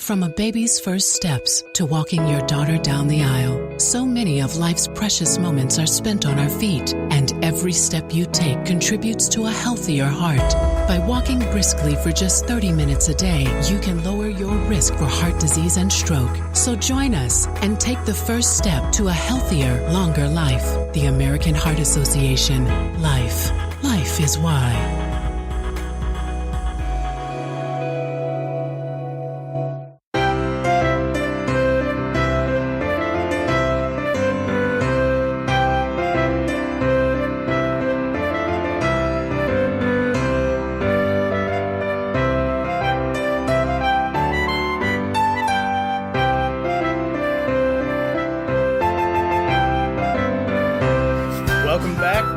From a baby's first steps to walking your daughter down the aisle, so many of life's precious moments are spent on our feet, and every step you take contributes to a healthier heart. By walking briskly for just 30 minutes a day, you can lower your risk for heart disease and stroke. So join us and take the first step to a healthier, longer life. The American Heart Association. Life. Life is why.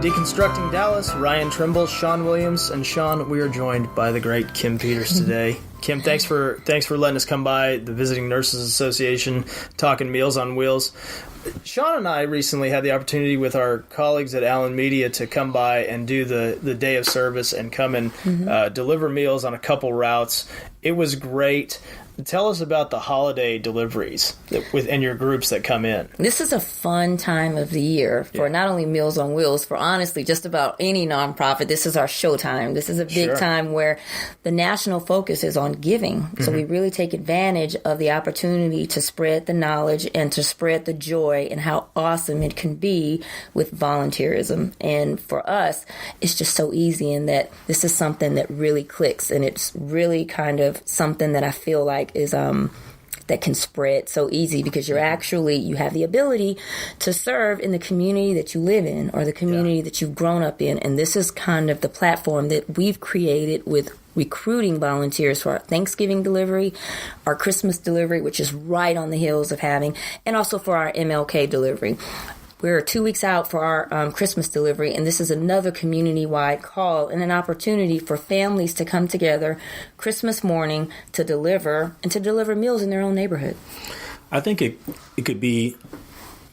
Deconstructing Dallas, Ryan Trimble, Shawn Williams, and Shawn, we are joined by the great Kim Peters today. Kim, thanks for letting us come by the Visiting Nurses Association, talking Meals on Wheels. Shawn and I recently had the opportunity with our colleagues at Allyn Media to come by and do the day of service and come and deliver meals on a couple routes. It was great. Tell us about the holiday deliveries and your groups that come in. This is a fun time of the year for not only Meals on Wheels, for honestly just about any nonprofit. This is our showtime. This is a big time where the national focus is on giving. So we really take advantage of the opportunity to spread the knowledge and to spread the joy and how awesome it can be with volunteerism. And for us, it's just so easy in that this is something that really clicks, and it's really kind of something that I feel like is that can spread so easy because you have the ability to serve in the community that you live in or the community that you've grown up in. And this is kind of the platform that we've created with recruiting volunteers for our Thanksgiving delivery, our Christmas delivery, which is right on the heels of having, and also for our MLK delivery. We're 2 weeks out for our Christmas delivery, and this is another community-wide call and an opportunity for families to come together Christmas morning to deliver meals in their own neighborhood. I think it could be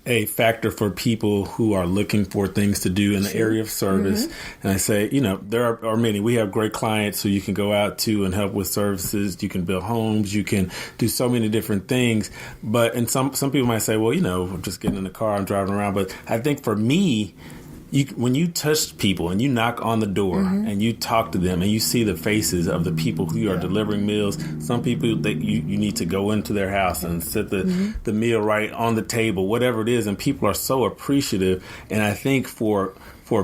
a factor for people who are looking for things to do in the area of service. And I say, there are many. We have great clients who you can go out to and help with services. You can build homes. You can do so many different things. And some people might say, well, I'm just getting in the car, I'm driving around. But I think for me, when you touch people and you knock on the door and you talk to them and you see the faces of the people who are delivering meals, some people that you need to go into their house and set the meal right on the table, whatever it is, and people are so appreciative. And I think for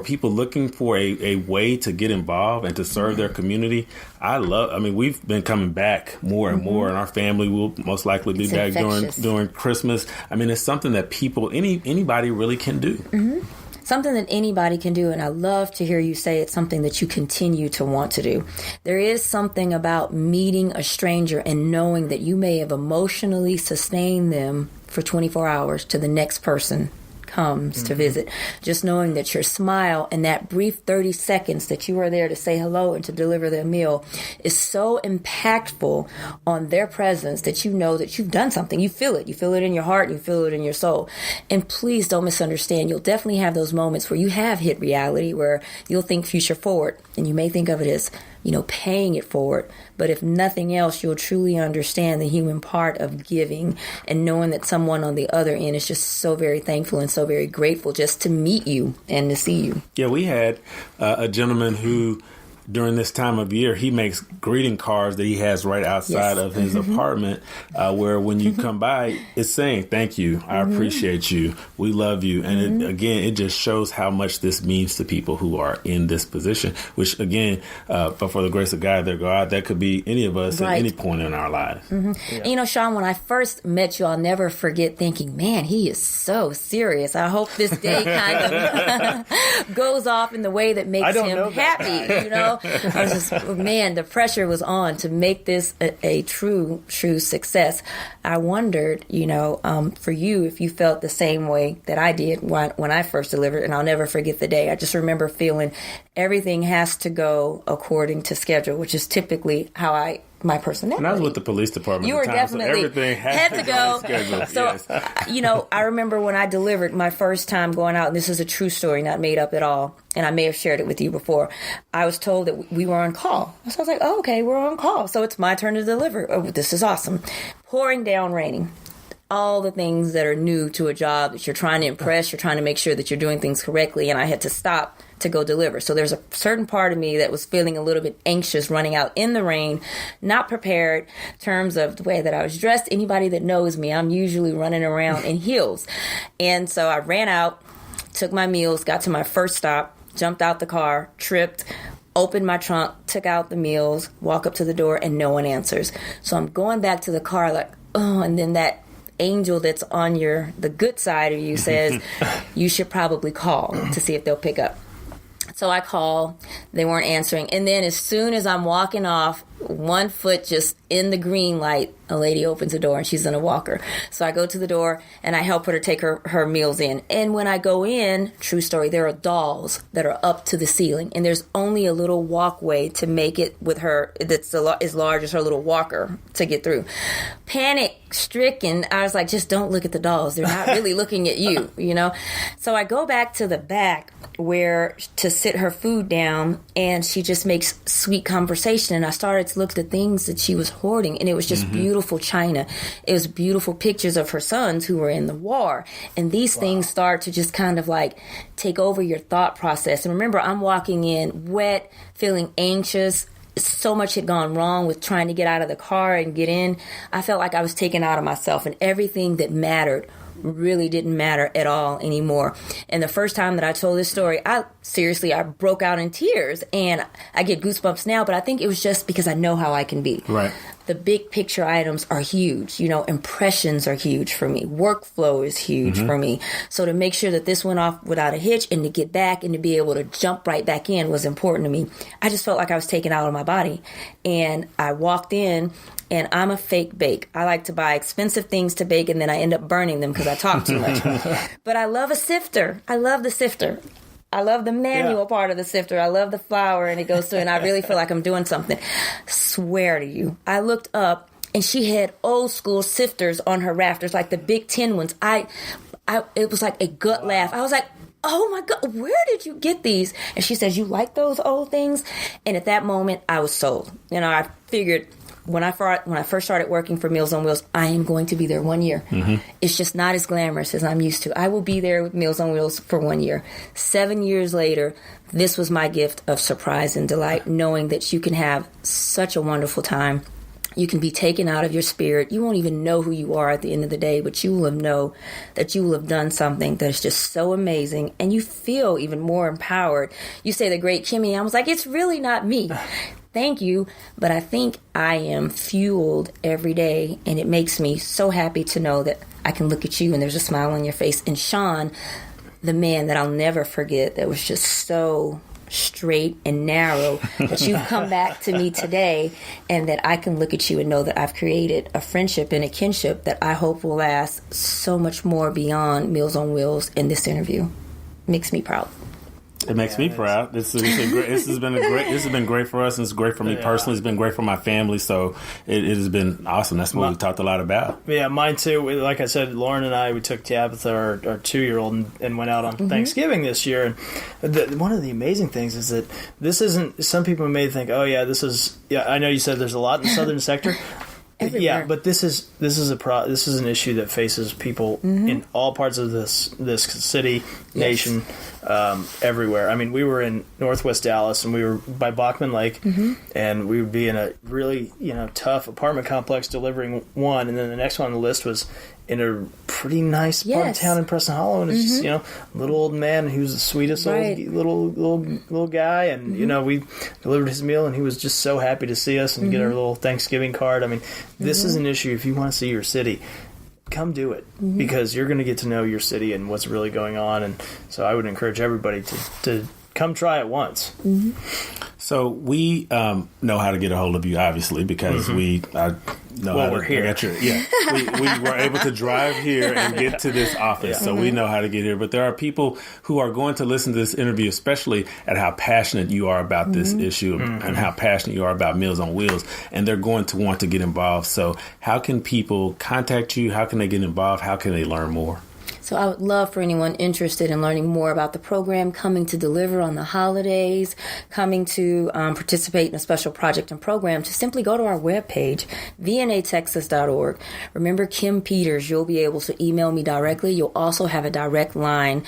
people looking for a way to get involved and to serve their community, we've been coming back more and more, and our family will most likely be back during Christmas. It's something that anybody really can do. Something that anybody can do, and I love to hear you say it's something that you continue to want to do. There is something about meeting a stranger and knowing that you may have emotionally sustained them for 24 hours to the next person comes to visit. Just knowing that your smile and that brief 30 seconds that you are there to say hello and to deliver their meal is so impactful on their presence that you know that you've done something. You feel it. You feel it in your heart. You feel it in your soul. And please don't misunderstand. You'll definitely have those moments where you have hit reality, where you'll think future forward, and you may think of it as paying it forward. But if nothing else, you'll truly understand the human part of giving and knowing that someone on the other end is just so very thankful and so very grateful just to meet you and to see you. Yeah, we had a gentleman who, during this time of year, he makes greeting cards that he has right outside of his apartment, where when you come by, it's saying, thank you, I appreciate you, we love you. And it just shows how much this means to people who are in this position, which again, but for the grace of God, that could be any of us at any point in our lives. And Shawn, when I first met you, I'll never forget thinking, man, he is so serious. I hope this day kind of goes off in the way that makes him happy, I was just, man, the pressure was on to make this a true success. I wondered, for you, if you felt the same way that I did when I first delivered, and I'll never forget the day. I just remember feeling everything has to go according to schedule, which is typically how I my personality. And I was with the police department. You were definitely so everything had to go. So, yes. I remember when I delivered my first time going out, and this is a true story, not made up at all, and I may have shared it with you before. I was told that we were on call. So I was like, oh, okay, we're on call. So it's my turn to deliver. Oh, this is awesome. Pouring down, raining. All the things that are new to a job that you're trying to impress, you're trying to make sure that you're doing things correctly, and I had to stop to go deliver. So there's a certain part of me that was feeling a little bit anxious running out in the rain, not prepared in terms of the way that I was dressed. Anybody that knows me, I'm usually running around in heels. And so I ran out, took my meals, got to my first stop, jumped out the car, tripped, opened my trunk, took out the meals, walk up to the door, and no one answers. So I'm going back to the car like, oh, and then that angel that's on the good side of you says, you should probably call to see if they'll pick up. So I call, they weren't answering. And then as soon as I'm walking off, one foot just in the green light, a lady opens the door and she's in a walker. So I go to the door and I help her to take her meals in. And when I go in, true story, there are dolls that are up to the ceiling. And there's only a little walkway to make it with her that's as large as her little walker to get through. Panic stricken, I was like, just don't look at the dolls. They're not really looking at you, you know? So I go back to the back where to sit her food down, and she just makes sweet conversation. And I started to look at the things that she was hoarding, and it was just beautiful china. It was beautiful pictures of her sons who were in the war. And these things start to just kind of like take over your thought process. And remember, I'm walking in wet, feeling anxious. So much had gone wrong with trying to get out of the car and get in. I felt like I was taken out of myself, and everything that mattered really didn't matter at all anymore. And the first time that I told this story, I broke out in tears, and I get goosebumps now, but I think it was just because I know how I can be. Right. The big picture items are huge. You know, impressions are huge for me. Workflow is huge for me. So to make sure that this went off without a hitch and to get back and to be able to jump right back in was important to me. I just felt like I was taken out of my body. And I walked in, and I'm a fake bake. I like to buy expensive things to bake, and then I end up burning them because I talk too much. But I love a sifter. I love the sifter. I love the manual part of the sifter. I love the flour, and it goes through, and I really feel like I'm doing something. Swear to you, I looked up, and she had old school sifters on her rafters, like the big tin ones. It was like a gut laugh. I was like, oh my God, where did you get these? And she says, you like those old things? And at that moment, I was sold. You know, I figured, when I first started working for Meals on Wheels, I am going to be there 1 year. It's just not as glamorous as I'm used to. I will be there with Meals on Wheels for 1 year. 7 years later, this was my gift of surprise and delight, knowing that you can have such a wonderful time. You can be taken out of your spirit. You won't even know who you are at the end of the day, but you will know that you will have done something that is just so amazing, and you feel even more empowered. You say the great Kimmy. I was like, it's really not me. Thank you, but I think I am fueled every day, and it makes me so happy to know that I can look at you and there's a smile on your face. And Shawn, the man that I'll never forget, that was just so straight and narrow, that you've come back to me today, and that I can look at you and know that I've created a friendship and a kinship that I hope will last so much more beyond Meals on Wheels in this interview. Makes me proud. It makes me proud. This has been great for us, and it's great for me personally. It's been great for my family, so it has been awesome. That's what we talked a lot about. Yeah, mine too. Like I said, Lauren and I, we took Tabitha, our 2-year-old, and went out on Thanksgiving this year. And one of the amazing things is that this isn't. Some people may think, oh yeah, this is. Yeah, I know you said there's a lot in the southern sector. Everywhere. Yeah, but this is an issue that faces people in all parts of this city, nation, everywhere. I mean, we were in Northwest Dallas, and we were by Bachman Lake, and we would be in a really tough apartment complex delivering one, and then the next one on the list was in a pretty nice part of town in Preston Hollow, and it's just, a little old man who was the sweetest old little guy, and we delivered his meal, and he was just so happy to see us and get our little Thanksgiving card. I mean, this is an issue. If you want to see your city, come do it, because you're going to get to know your city and what's really going on. And so I would encourage everybody to come try it once. So So we know how to get a hold of you, obviously, because we know how we're here. We were able to drive here and get to this office, so we know how to get here. But there are people who are going to listen to this interview, especially at how passionate you are about this issue and how passionate you are about Meals on Wheels, and they're going to want to get involved. So how can people contact you? How can they get involved? How can they learn more? So I would love for anyone interested in learning more about the program, coming to deliver on the holidays, coming to participate in a special project and program, to simply go to our webpage, vnatexas.org. Remember Kim Peters. You'll be able to email me directly. You'll also have a direct line,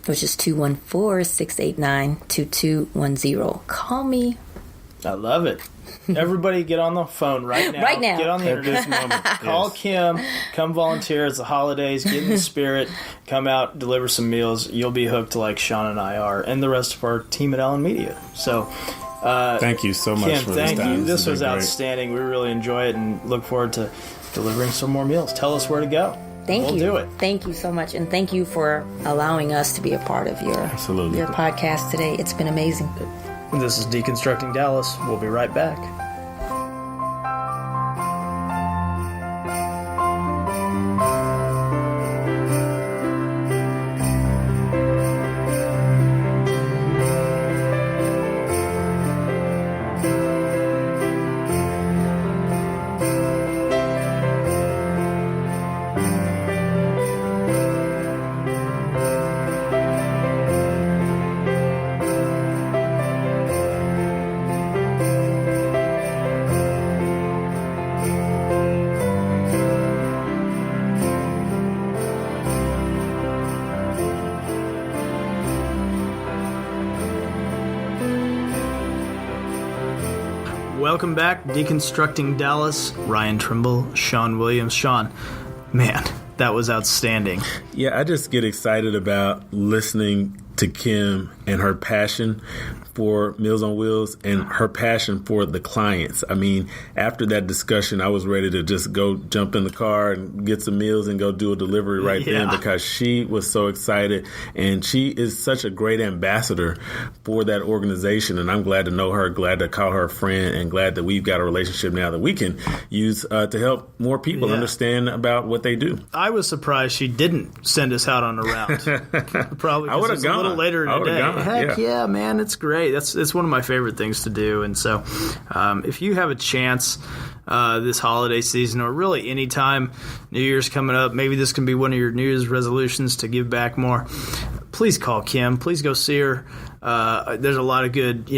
which is 214-689-2210. Call me. I love it. Everybody get on the phone right now. Right now. Get on the At internet. this moment. Call Yes. Kim. Come volunteer. It's the holidays. Get in the spirit. Come out. Deliver some meals. You'll be hooked like Shawn and I are, and the rest of our team at Allyn Media. So, Thank you so much Kim, for thank this time. you. This has was been great. outstanding. We really enjoy it and look forward to delivering some more meals. Tell us where to go. Thank you. We'll do it. Thank you so much. And thank you for allowing us to be a part of your podcast today. It's been amazing. This is Deconstructing Dallas. We'll be right back. Welcome back, Deconstructing Dallas. Ryan Trimble, Shawn Williams. Shawn, man, that was outstanding. Yeah, I just get excited about listening to Kim and her passion for Meals on Wheels and her passion for the clients. I mean, after that discussion, I was ready to just go jump in the car and get some meals and go do a delivery right then, because she was so excited, and she is such a great ambassador for that organization. And I'm glad to know her, glad to call her a friend, and glad that we've got a relationship now that we can use to help more people understand about what they do. I was surprised she didn't send us out on a route. Probably I would have because it's gone. a little later in the day. Gone. Heck yeah, man, it's great. It's one of my favorite things to do. And so if you have a chance this holiday season, or really any time, New Year's coming up, maybe this can be one of your New Year's resolutions to give back more, please call Kim. Please go see her. There's a lot of good,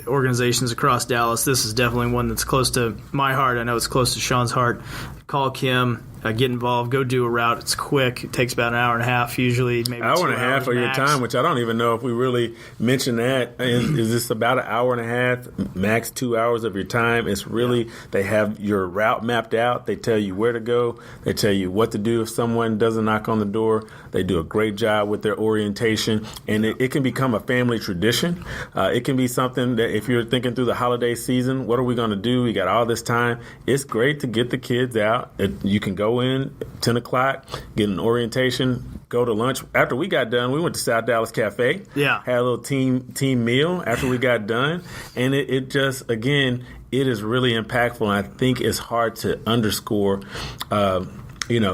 organizations across Dallas. This is definitely one that's close to my heart. I know it's close to Shawn's heart. Call Kim. Get involved. Go do a route. It's quick. It takes about an hour and a half usually, maybe hour 2 and a half hours of your max. time, which I don't even know if we really mentioned that. Is this about an hour and a half, max 2 hours of your time? It's really, they have your route mapped out. They tell you where to go. They tell you what to do if someone doesn't knock on the door. They do a great job with their orientation, and it can become a family tradition. It can be something that if you're thinking through the holiday season, what are we going to do? We got all this time. It's great to get the kids out. You can go in 10 o'clock, get an orientation, go to lunch. After we got done, we went to South Dallas Cafe. Yeah. Had a little team meal after we got done. And it just, again, it is really impactful. And I think it's hard to underscore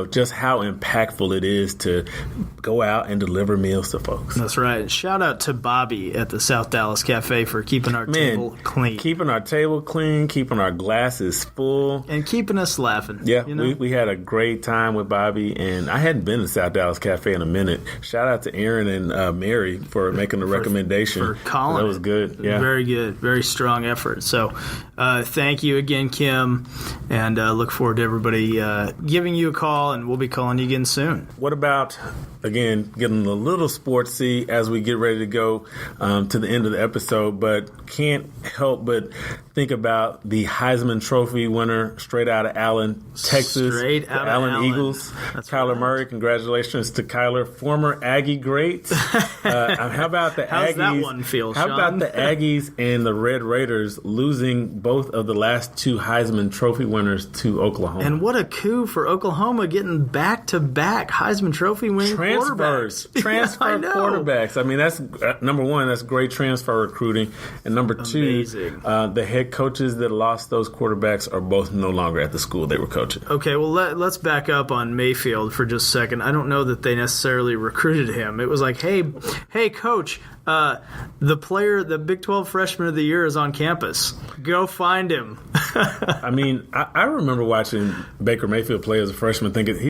just how impactful it is to go out and deliver meals to folks. That's right. Shout out to Bobby at the South Dallas Cafe for keeping our table clean. Keeping our table clean, keeping our glasses full. And keeping us laughing. Yeah, we had a great time with Bobby, and I hadn't been to South Dallas Cafe in a minute. Shout out to Aaron and Mary for making the recommendation. For calling. That was good. Yeah. Very good. Very strong effort. So thank you again, Kim, and look forward to everybody giving you a call, and we'll be calling you again soon. What about, again, getting a little sportsy as we get ready to go to the end of the episode, but can't help but think about the Heisman Trophy winner straight out of Allyn, Texas. Straight out of Allyn Allyn. Eagles. That's Kyler right. Murray, congratulations to Kyler, former Aggie great. How about the How's Aggies? that one feel, How Shawn? about the Aggies and the Red Raiders losing both of the last 2 Heisman Trophy winners to Oklahoma? And what a coup for Oklahoma getting back-to-back Heisman Trophy winning Transfers, quarterbacks. transfer I know. quarterbacks. I mean, that's number one. That's great transfer recruiting, and number Amazing. 2, the head coaches that lost those quarterbacks are both no longer at the school they were coaching. Okay, well, let's back up on Mayfield for just a second. I don't know that they necessarily recruited him. It was like, hey, coach, the Big 12 freshman of the year is on campus. Go find him. I mean, I remember watching Baker Mayfield play as a freshman, thinking